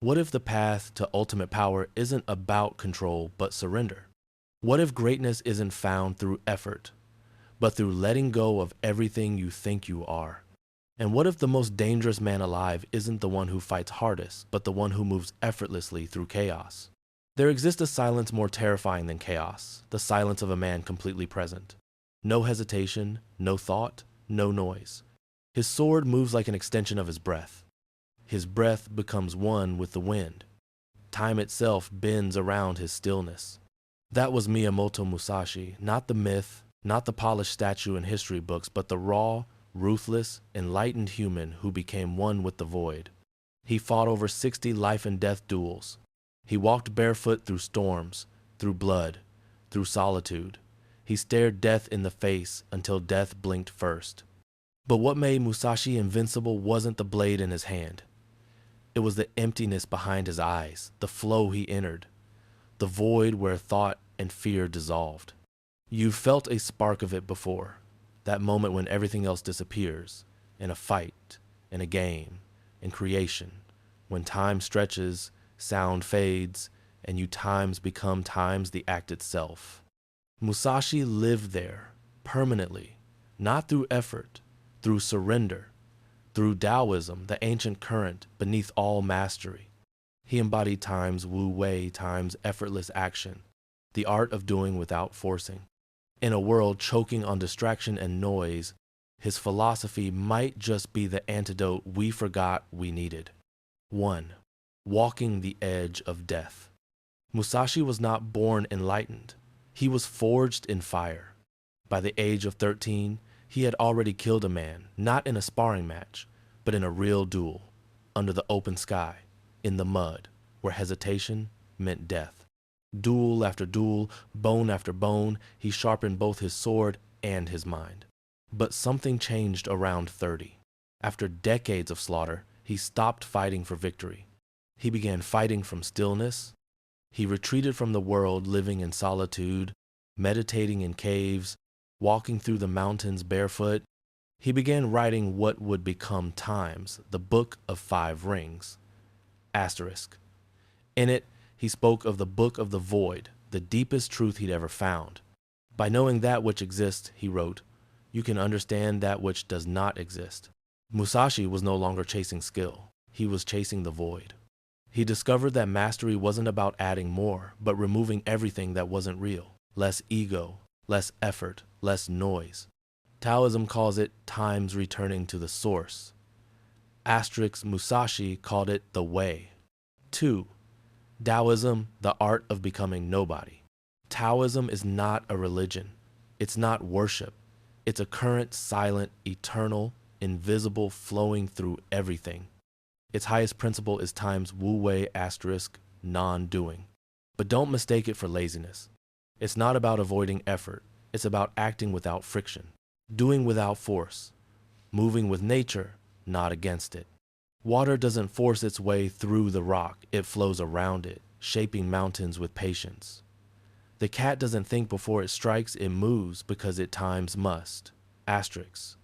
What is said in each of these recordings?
What if the path to ultimate power isn't about control but surrender? What if greatness isn't found through effort, but through letting go of everything you think you are? And what if the most dangerous man alive isn't the one who fights hardest, but the one who moves effortlessly through chaos? There exists a silence more terrifying than chaos, the silence of a man completely present. No hesitation, no thought, no noise. His sword moves like an extension of his breath. His breath becomes one with the wind. Time itself bends around his stillness. That was Miyamoto Musashi, not the myth, not the polished statue in history books, but the raw, ruthless, enlightened human who became one with the void. He fought over 60 life and death duels. He walked barefoot through storms, through blood, through solitude. He stared death in the face until death blinked first. But what made Musashi invincible wasn't the blade in his hand. It was the emptiness behind his eyes, the flow he entered, the void where thought and fear dissolved. You've felt a spark of it before, that moment when everything else disappears, in a fight, in a game, in creation, when time stretches, sound fades, and you times become times the act itself. Musashi lived there, permanently, not through effort, through surrender, through Taoism, the ancient current beneath all mastery. He embodied time's Wu Wei, time's effortless action, the art of doing without forcing. In a world choking on distraction and noise, his philosophy might just be the antidote we forgot we needed. 1. Walking the edge of death. Musashi was not born enlightened. He was forged in fire. By the age of 13, he had already killed a man, not in a sparring match, but in a real duel, under the open sky, in the mud, where hesitation meant death. Duel after duel, bone after bone, he sharpened both his sword and his mind. But something changed around 30. After decades of slaughter, he stopped fighting for victory. He began fighting from stillness. He retreated from the world, living in solitude, meditating in caves, walking through the mountains barefoot. He began writing what would become Times, the Book of Five Rings. Asterisk. In it, he spoke of the Book of the Void, the deepest truth he'd ever found. By knowing that which exists, he wrote, you can understand that which does not exist. Musashi was no longer chasing skill. He was chasing the void. He discovered that mastery wasn't about adding more, but removing everything that wasn't real. Less ego, less effort, less noise. Taoism calls it time's returning to the source. Asterisk Musashi called it the way. 2. Taoism, the art of becoming nobody. Taoism is not a religion. It's not worship. It's a current, silent, eternal, invisible, flowing through everything. Its highest principle is time's Wu Wei asterisk non-doing. But don't mistake it for laziness. It's not about avoiding effort. It's about acting without friction, doing without force, moving with nature, not against it. Water doesn't force its way through the rock. It flows around it, shaping mountains with patience. The cat doesn't think before it strikes. It moves because it times must. Asterisk.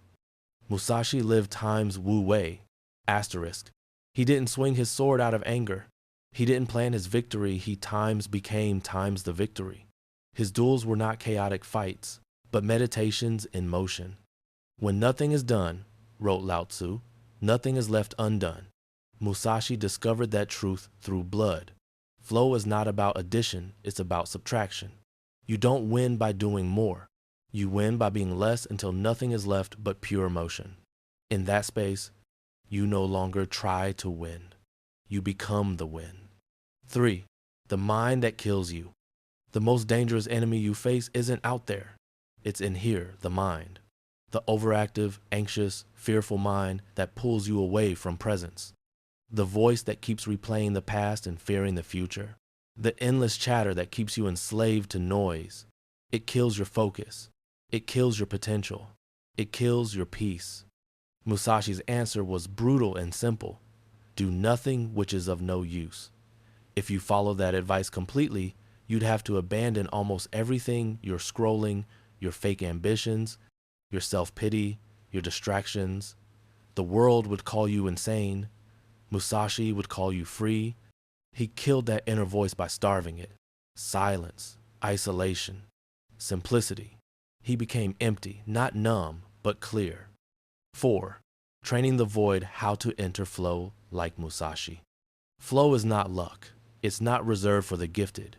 Musashi lived time's Wu Wei. Asterisk. He didn't swing his sword out of anger. He didn't plan his victory. He times became times the victory. His duels were not chaotic fights, but meditations in motion. When nothing is done, wrote Lao Tzu, nothing is left undone. Musashi discovered that truth through blood. Flow is not about addition, it's about subtraction. You don't win by doing more. You win by being less until nothing is left but pure motion. In that space, you no longer try to win. You become the win. 3. The mind that kills you. The most dangerous enemy you face isn't out there. It's in here, the mind. The overactive, anxious, fearful mind that pulls you away from presence. The voice that keeps replaying the past and fearing the future. The endless chatter that keeps you enslaved to noise. It kills your focus. It kills your potential. It kills your peace. Musashi's answer was brutal and simple. Do nothing which is of no use. If you follow that advice completely, you'd have to abandon almost everything: your scrolling, your fake ambitions, your self-pity, your distractions. The world would call you insane. Musashi would call you free, He killed that inner voice by starving it. Silence, isolation, simplicity. He became empty, not numb, but clear. 4. Training the void how to enter flow like Musashi. Flow is not luck. It's not reserved for the gifted.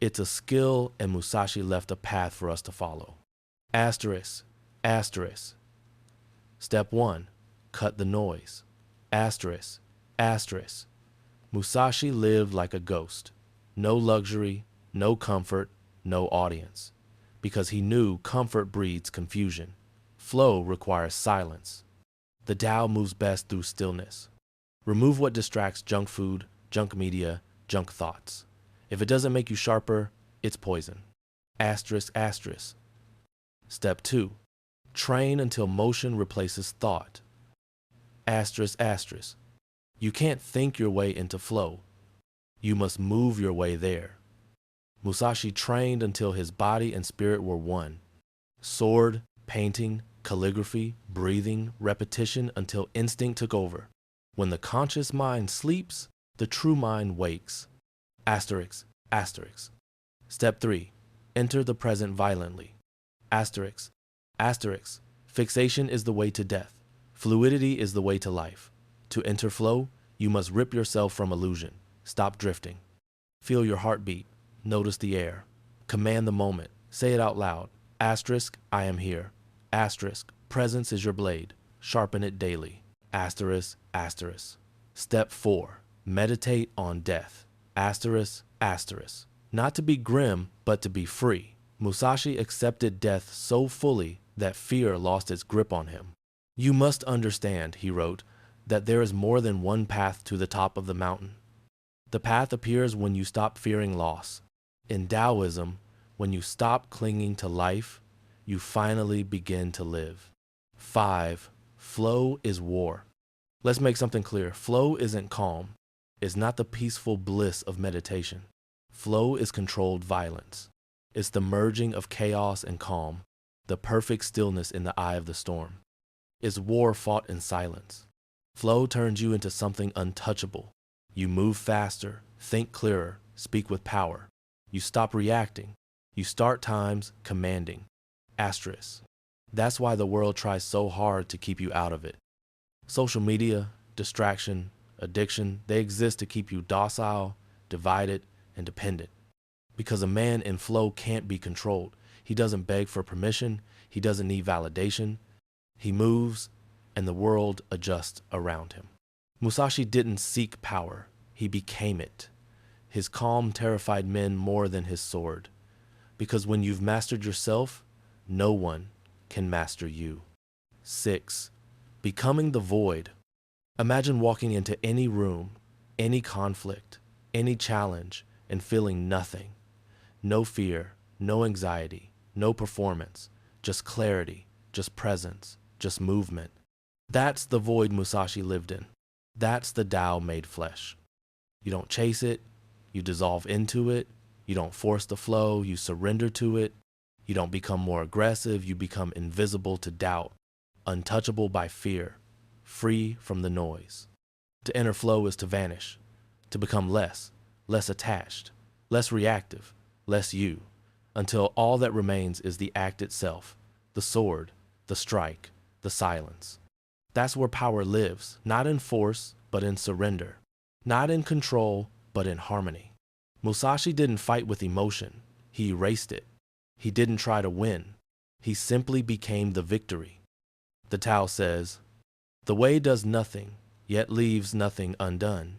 It's a skill, and Musashi left a path for us to follow. Asterisk, asterisk. Step 1. Cut the noise. Asterisk, asterisk. Musashi lived like a ghost. No luxury, no comfort, no audience. Because he knew comfort breeds confusion. Flow requires silence. The Tao moves best through stillness. Remove what distracts: junk food, junk media, junk thoughts. If it doesn't make you sharper, it's poison. Asterisk, asterisk. Step 2. Train until motion replaces thought. Asterisk, asterisk. You can't think your way into flow. You must move your way there. Musashi trained until his body and spirit were one. Sword, painting, calligraphy, breathing, repetition until instinct took over. When the conscious mind sleeps, the true mind wakes. Asterisk, asterisk. Step 3. Enter the present violently. Asterisk, asterisk. Fixation is the way to death. Fluidity is the way to life. To enter flow, you must rip yourself from illusion. Stop drifting. Feel your heartbeat. Notice the air. Command the moment. Say it out loud. Asterisk, I am here. Asterisk, presence is your blade. Sharpen it daily. Asterisk, asterisk. Step 4. Meditate on death. Asterisk, asterisk. Not to be grim, but to be free. Musashi accepted death so fully that fear lost its grip on him. You must understand, he wrote, that there is more than one path to the top of the mountain. The path appears when you stop fearing loss. In Taoism, when you stop clinging to life, you finally begin to live. 5. Flow is war. Let's make something clear. Flow isn't calm. It's not the peaceful bliss of meditation. Flow is controlled violence. It's the merging of chaos and calm, the perfect stillness in the eye of the storm. It's war fought in silence. Flow turns you into something untouchable. You move faster, think clearer, speak with power. You stop reacting. You start times commanding. Asterisk. That's why the world tries so hard to keep you out of it. Social media, distraction, addiction, they exist to keep you docile, divided, and dependent. Because a man in flow can't be controlled. He doesn't beg for permission. He doesn't need validation. He moves, and the world adjusts around him. Musashi didn't seek power. He became it. His calm terrified men more than his sword. Because when you've mastered yourself, no one can master you. 6. Becoming the void. Imagine walking into any room, any conflict, any challenge, and feeling nothing. No fear, no anxiety, no performance, just clarity, just presence, just movement. That's the void Musashi lived in. That's the Tao made flesh. You don't chase it, you dissolve into it. You don't force the flow, you surrender to it. You don't become more aggressive, you become invisible to doubt, untouchable by fear, free from the noise. To enter flow is to vanish, to become less attached, less reactive, less you, until all that remains is the act itself, the sword, the strike, the silence. That's where power lives, not in force, but in surrender, not in control, but in harmony. Musashi didn't fight with emotion, he erased it. He didn't try to win, he simply became the victory. The Tao says, "The way does nothing, yet leaves nothing undone."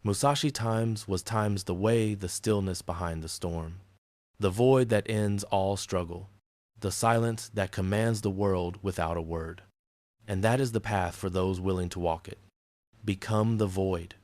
Musashi times was times the way, the stillness behind the storm, the void that ends all struggle, the silence that commands the world without a word. And that is the path for those willing to walk it. Become the void.